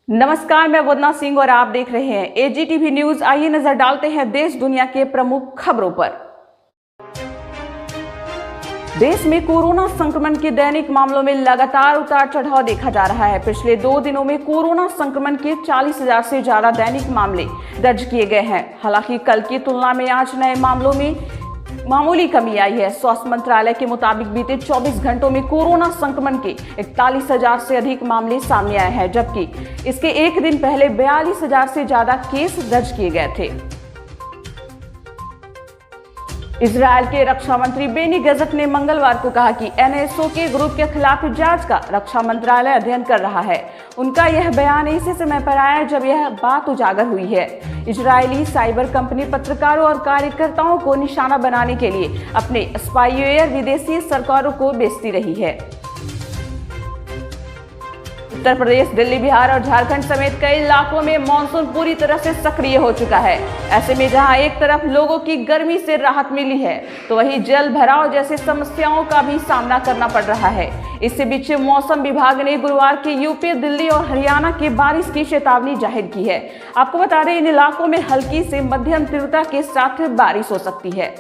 नमस्कार, मैं वंदना सिंह और आप देख रहे हैं एजीटीवी न्यूज। आइए नजर डालते हैं देश दुनिया के प्रमुख खबरों पर। देश में कोरोना संक्रमण के दैनिक मामलों में लगातार उतार चढ़ाव देखा जा रहा है। पिछले 2 दिनों में कोरोना संक्रमण के 40,000 से ज्यादा दैनिक मामले दर्ज किए गए हैं। हालांकि कल की तुलना में आज नए मामलों में मामूली कमी आई है। स्वास्थ्य मंत्रालय के मुताबिक बीते 24 घंटों में कोरोना संक्रमण के 41,000 से अधिक मामले सामने आए हैं, जबकि इसके एक दिन पहले 42,000 से ज्यादा केस दर्ज किए गए थे। इजरायल के रक्षा मंत्री बेनी गजक ने मंगलवार को कहा कि एनएसओ के ग्रुप के खिलाफ जांच का रक्षा मंत्रालय अध्ययन कर रहा है। उनका यह बयान ऐसे समय पर आया जब यह बात उजागर हुई है। इजरायली साइबर कंपनी पत्रकारों और कार्यकर्ताओं को निशाना बनाने के लिए अपने स्पाईवेयर विदेशी सरकारों को बेचती रही है। उत्तर प्रदेश, दिल्ली, बिहार और झारखंड समेत कई इलाकों में मानसून पूरी तरह से सक्रिय हो चुका है। ऐसे में जहां एक तरफ लोगों की गर्मी से राहत मिली है, तो वहीं जल भराव जैसी समस्याओं का भी सामना करना पड़ रहा है। इससे बीच मौसम विभाग ने गुरुवार के यूपी, दिल्ली और हरियाणा के बारिश की चेतावनी जाहिर की है। आपको बता दें, इन इलाकों में हल्की से मध्यम तीव्रता के साथ बारिश हो सकती है।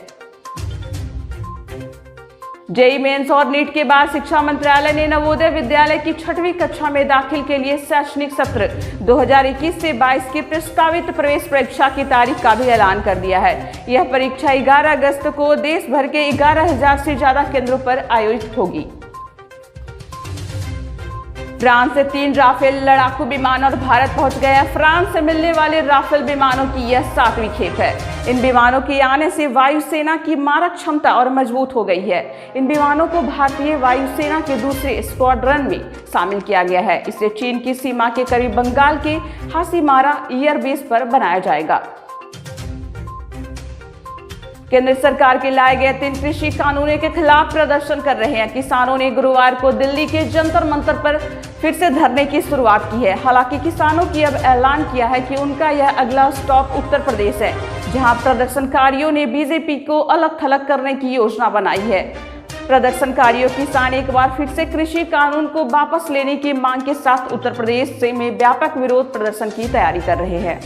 जेईई मेंस और नीट के बाद शिक्षा मंत्रालय ने नवोदय विद्यालय की 6वीं कक्षा में दाखिल के लिए शैक्षणिक सत्र 2021 से 22 की प्रस्तावित प्रवेश परीक्षा की तारीख का भी ऐलान कर दिया है। यह परीक्षा 11 अगस्त को देश भर के 11,000 से ज्यादा केंद्रों पर आयोजित होगी। फ्रांस से 3 राफेल लड़ाकू विमान और भारत पहुंच गए हैं। फ्रांस से मिलने वाले राफेल विमानों की यह 7वीं खेप है। इन विमानों के आने से वायुसेना की मारक क्षमता और मजबूत हो गई है। इन विमानों को भारतीय वायुसेना के दूसरे स्क्वाड्रन में शामिल किया गया है। इसे चीन की सीमा के करीब बंगाल के हासीमारा एयरबेस पर बनाया जाएगा। केंद्र सरकार के लाए गए 3 कृषि कानूनों के खिलाफ प्रदर्शन कर रहे हैं। किसानों ने गुरुवार को दिल्ली के जंतर मंतर पर फिर से धरने की शुरुआत की है। हालांकि किसानों की अब ऐलान किया है कि उनका यह अगला स्टॉप उत्तर प्रदेश है, जहां प्रदर्शनकारियों ने बीजेपी को अलग थलग करने की योजना बनाई है। प्रदर्शनकारियों किसान एक बार फिर से कृषि कानून को वापस लेने की मांग के साथ उत्तर प्रदेश में व्यापक विरोध प्रदर्शन की तैयारी कर रहे हैं।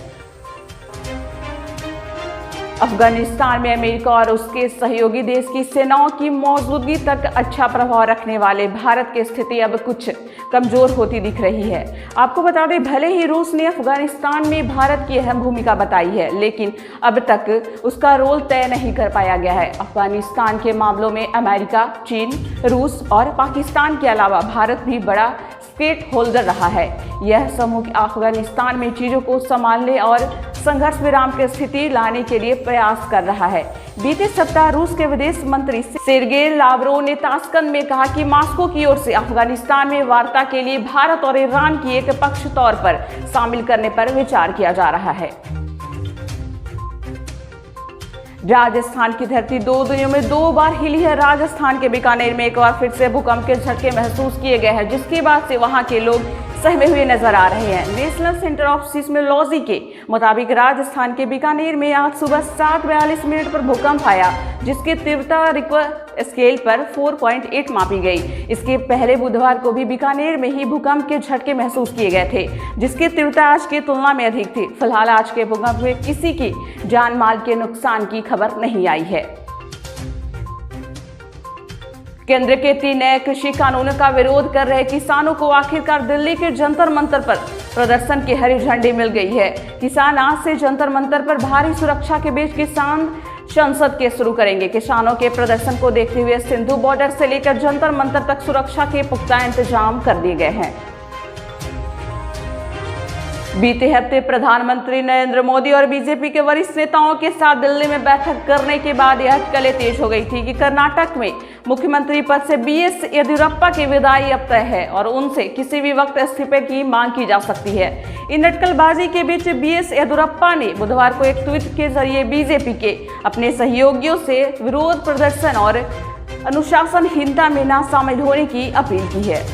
अफगानिस्तान में अमेरिका और उसके सहयोगी देश की सेनाओं की मौजूदगी तक अच्छा प्रभाव रखने वाले भारत की स्थिति अब कुछ कमजोर होती दिख रही है। आपको बता दें, भले ही रूस ने अफगानिस्तान में भारत की अहम भूमिका बताई है, लेकिन अब तक उसका रोल तय नहीं कर पाया गया है। अफगानिस्तान के मामलों में अमेरिका, चीन, रूस और पाकिस्तान के अलावा भारत भी बड़ा स्टेक होल्डर रहा है। यह समूह अफगानिस्तान में चीजों को संभालने और संघर्ष विराम की स्थिति लाने के लिए प्रयास कर रहा है। बीते सप्ताह रूस के विदेश मंत्री सेर्गेई लावरोव ने ताशकंद में कहा कि मॉस्को की ओर से अफगानिस्तान में वार्ता के लिए भारत और ईरान की एक पक्ष तौर पर शामिल करने पर विचार किया जा रहा है। राजस्थान की धरती 2 दिनों में 2 बार हिली है। राजस्थान के बीकानेर में एक बार फिर से भूकंप के झटके महसूस किए गए हैं, जिसके बाद से वहां के लोग सहमे हुए नजर आ रहे हैं। नेशनल सेंटर ऑफ सिस्मोलॉजी के मुताबिक राजस्थान के बीकानेर में आज सुबह 7:42 पर भूकंप आया, जिसकी तीव्रता रिक्टर स्केल पर 4.8 मापी गई। इसके पहले बुधवार को भी बीकानेर में ही भूकंप के झटके महसूस किए गए थे, जिसकी तीव्रता आज की तुलना में अधिक थी। फिलहाल आज के भूकंप में किसी की जान माल के नुकसान की खबर नहीं आई है। केंद्र के 3 नए कृषि कानूनों का विरोध कर रहे किसानों को आखिरकार दिल्ली के जंतर मंतर पर प्रदर्शन की हरी झंडी मिल गई है। किसान आज से जंतर मंतर पर भारी सुरक्षा के बीच किसान संसद के शुरू करेंगे। किसानों के प्रदर्शन को देखते हुए सिंधु बॉर्डर से लेकर जंतर मंतर तक सुरक्षा के पुख्ता इंतजाम कर दिए गए हैं। बीते हफ्ते प्रधानमंत्री नरेंद्र मोदी और बीजेपी के वरिष्ठ नेताओं के साथ दिल्ली में बैठक करने के बाद यह अटकलें तेज हो गई थी कि कर्नाटक में मुख्यमंत्री पद से बीएस येदियुरप्पा की विदाई अब तय है और उनसे किसी भी वक्त इस्तीफे की मांग की जा सकती है। इन अटकलबाजी के बीच बीएस येदियुरप्पा ने बुधवार को एक ट्वीट के जरिए बीजेपी के अपने सहयोगियों से विरोध प्रदर्शन और अनुशासनहीनता में न शामिल होने की अपील की है।